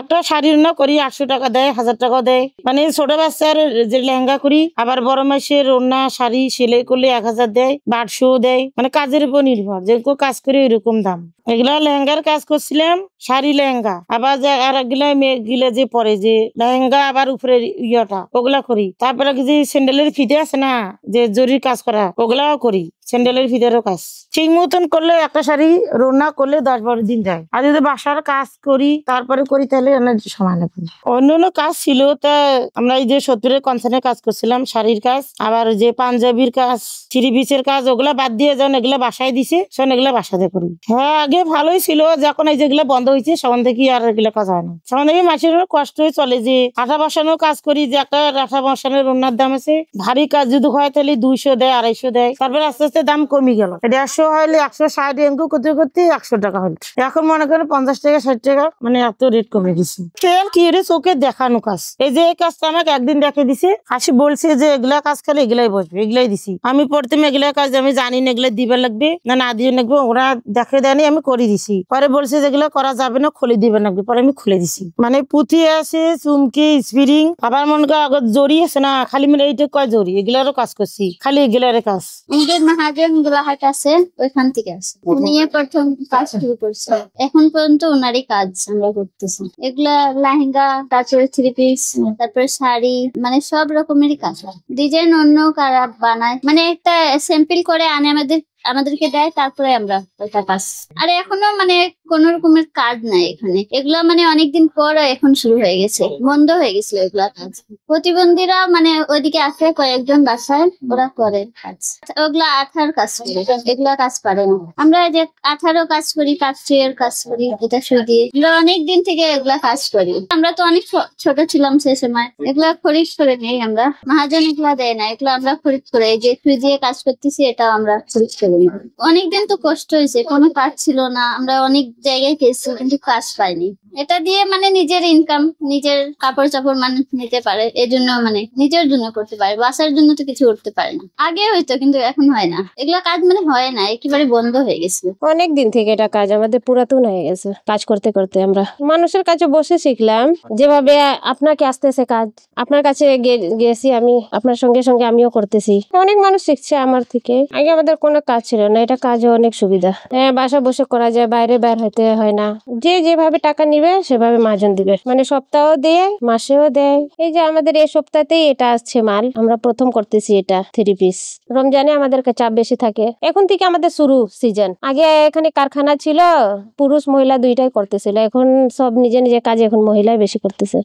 একটা শাড়ি রান্না করি 800 টাকা দেয়, 1000 টাকা দেয়। মানে ছোট বাচ্চার যে লেহেঙ্গা করি, আবার বড় মাসের ওড়না শাড়ি সেলাই করলে 1000 দেয়, 800 দেয়। মানে কাজের উপর নির্ভর, যেরকম কাজ করি ওইরকম দাম। এগুলা লেহেঙ্গার কাজ করছিলাম, শাড়ি লেহেঙ্গা। আবার আর এগুলা মেয়ে গিলে যে পরে যে লেহেঙ্গা, আবার উপরে ইয়েটা ওগুলা করি। তারপরে যে স্যান্ডেলের ফিতে আছে না, যে জরির কাজ করা, ওগুলাও করি। স্যান্ডেলের ফিতেরও কাজ ঠিক মতন করলে একটা শাড়ি রান্না করলে 10-12 দিন যায়। আর যদি বাসার কাজ করি তারপরে করি তাহলে অনেক সময় লাগে। অন্য কাজ ছিল, তা আমরা এই যে 70-এর কনসার্নের কাজ করছিলাম, শাড়ির কাজ, আবার যে পাঞ্জাবির কাজ, থ্রি পিসের কাজ, ওগুলা বাদ দিয়ে যখন এগুলা বাসায় দিছে তখন এগুলা বাসাতে করি। হ্যাঁ, আগে ভালোই ছিল, যখন এই যেগুলা বন্ধ হয়েছে তখন থেকে আর এগুলা কাজ হয় না। তখন থেকে মাসের কষ্ট হয়ে চলে, যে আঠা বসানো কাজ করি, যে একটা আঠা বসানোর রান্নার দাম আছে। ভারী কাজ যদি হয় তাহলে 200 দেয়, 250 দেয়। তারপরে আস্তে আস্তে দাম কমে গেল, 150 হলে 160 এমকু করতে করতে 100 টাকা হল। এখন মনে করেন 50 টাকা 60 টাকা, মানে এত রেট কমে গেছে। তেল কি রে চোখে দেখানো কাজ। এই যে এই কাজটা আমাকে একদিন দেখে দিছে, আসি বলছে যে এগুলা কাজ খেলে এগুলাই বসবে, এগুলাই দিছি। আমি প্রথমে এগুলা কাজ আমি জানি না, এগুলা দিবে লাগবে না দিয়ে লাগবে, ওরা দেখে দেয়নি, আমি করে দিছি। পরে বলছে যেগুলো করা যাবে না, খুলে দিবে লাগবে, পরে আমি খুলে দিছি। মানে পুঁথি আছে, চুমকি, স্প্রিং, আবার মনে কর আগত জড়ি আছে না, খালি মানে এইটা কয় জড়ি, এগুলারও কাজ করছি, খালি এগুলার কাজ। মহাজন গোলাহাট আছে, ওইখান থেকে আছে। উনি প্রথম কাজ শুরু করছে, এখন পর্যন্ত ওনারই কাজ আমরা করতেছি। এগুলা লেহেঙ্গা, তারপরে থ্রি পিস, তারপরে শাড়ি, মানে সব রকমেরই কাজ হয়। ডিজাইন অন্য কারা বানায়, মানে একটা স্যাম্পল করে আনে আমাদেরকে দেয়, তারপরে আমরা ওইটা কাজ। আর এখনো মানে কোন রকমের কাজ নাই এখানে। এগুলা মানে অনেকদিন পর এখন শুরু হয়ে গেছে, বন্ধ হয়ে গেছিল এগুলা কাজ। প্রতিবন্ধীরা মানে ওইদিকে আছে কয়েকজন বাসায়, ওরা করে কাজ। ওগুলা আঠার কাজ করে, এগুলা কাজ পারে না। আমরা যে আঠারও কাজ করি, কাঠের কাজ করি, এটা সুই দিয়ে। এগুলো অনেকদিন থেকে এগুলা কাজ করি। আমরা তো অনেক ছোট ছিলাম সে সময়, এগুলা খরিদ করে নেই আমরা। মহাজন এগুলা দেয় না, এগুলো আমরা খরিদ করে, এই যে সুই দিয়ে কাজ করতেছি এটাও আমরা খরিদ করে। অনেকদিন তো কষ্ট হয়েছে, কোনো কাজ ছিল না, আমরা অনেক জায়গায় গেছি কিন্তু কাজ পাইনি। এটা দিয়ে মানে নিজের ইনকাম, নিজের কাপড় চাপড় মানুষ নিতে পারে, এজন্য মানে নিজের জন্য করতে পারে, বাসার জন্য তো কিছু করতে পারে না। আগে হয়তো, কিন্তু এখন হয় না। এগুলা কাজ মানে হয় না, একেবারে বন্ধ হয়ে গেছে। অনেক দিন থেকে এটা কাজ আমাদের পুরাতন হয়ে গেছে। কাজ করতে করতে আমরা মানুষের কাছে বসে শিখলাম, যেভাবে আপনাকে আসতেছে কাজ, আপনার কাছে গেছি আমি, আপনার সঙ্গে সঙ্গে আমিও করতেছি। অনেক মানুষ শিখছে আমার থেকে। আগে আমাদের কোনো কাজ ছিল না, এটা কাজে অনেক সুবিধা। হ্যাঁ, বাসা বসে করা যায়, বাইরে বের হতে হয় না। যে যেভাবে টাকা নিবে সেভাবে মহাজন দিবে, মানে সপ্তাহ দেয়, মাসেও দেয়। এই যে আমাদের এই সপ্তাহতেই এটা আসছে মাল, আমরা প্রথম করতেছি এটা থ্রি পিস। রমজানে আমাদের চাপ বেশি থাকে, এখন থেকে আমাদের শুরু সিজন। আগে এখানে কারখানা ছিল, পুরুষ মহিলা দুইটাই করতেছিল, এখন সব নিজে নিজে কাজ এখন মহিলাই বেশি করতেছে।